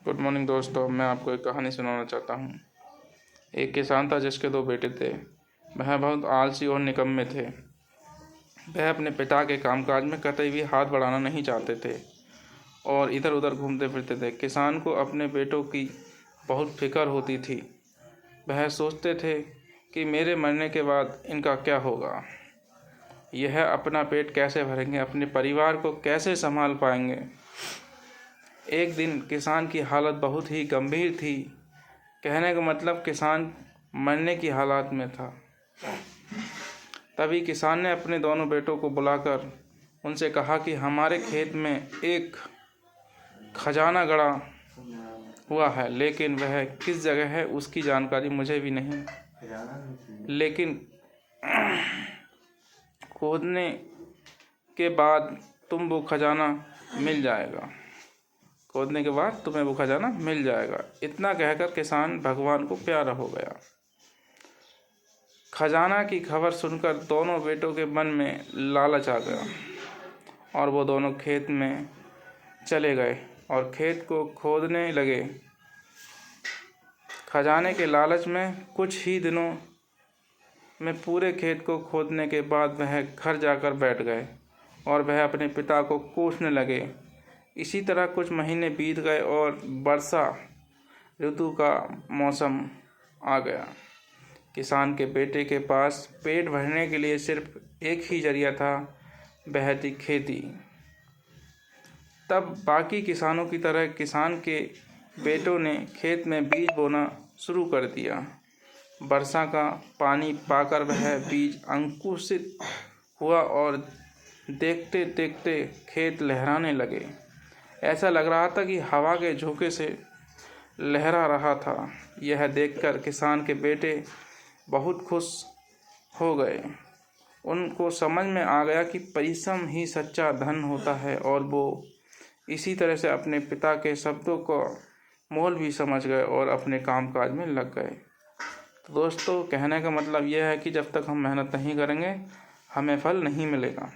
Good morning दोस्तों, मैं आपको एक कहानी सुनाना चाहता हूँ। एक किसान था जिसके 2 बेटे थे। वह बहुत आलसी और निकम्मे थे। वह अपने पिता के कामकाज में कतई भी हाथ बढ़ाना नहीं चाहते थे और इधर उधर घूमते फिरते थे। किसान को अपने बेटों की बहुत फिक्र होती थी। वह सोचते थे कि मेरे मरने के बाद इनका क्या होगा, यह अपना पेट कैसे भरेंगे, अपने परिवार को कैसे संभाल पाएंगे। एक दिन किसान की हालत बहुत ही गंभीर थी। कहने का मतलब किसान मरने की हालत में था। तभी किसान ने अपने दोनों बेटों को बुलाकर उनसे कहा कि हमारे खेत में एक खजाना गड़ा हुआ है, लेकिन वह किस जगह है उसकी जानकारी मुझे भी नहीं, लेकिन खोदने के बाद तुम्हें वो खजाना मिल जाएगा। इतना कहकर किसान भगवान को प्यारा हो गया। खजाना की खबर सुनकर दोनों बेटों के मन में लालच आ गया और वो दोनों खेत में चले गए और खेत को खोदने लगे। खजाने के लालच में कुछ ही दिनों में पूरे खेत को खोदने के बाद वह घर जाकर बैठ गए और वह अपने पिता को कोसने लगे। इसी तरह कुछ महीने बीत गए और वर्षा ऋतु का मौसम आ गया। किसान के बेटे के पास पेट भरने के लिए सिर्फ एक ही जरिया था, वह थी खेती। तब बाकी किसानों की तरह किसान के बेटों ने खेत में बीज बोना शुरू कर दिया। वर्षा का पानी पाकर वह बीज अंकुरित हुआ और देखते देखते खेत लहराने लगे। ऐसा लग रहा था कि हवा के झोंके से लहरा रहा था। यह देखकर किसान के बेटे बहुत खुश हो गए। उनको समझ में आ गया कि परिश्रम ही सच्चा धन होता है और वो इसी तरह से अपने पिता के शब्दों को मोल भी समझ गए और अपने कामकाज में लग गए। तो दोस्तों, कहने का मतलब यह है कि जब तक हम मेहनत नहीं करेंगे हमें फल नहीं मिलेगा।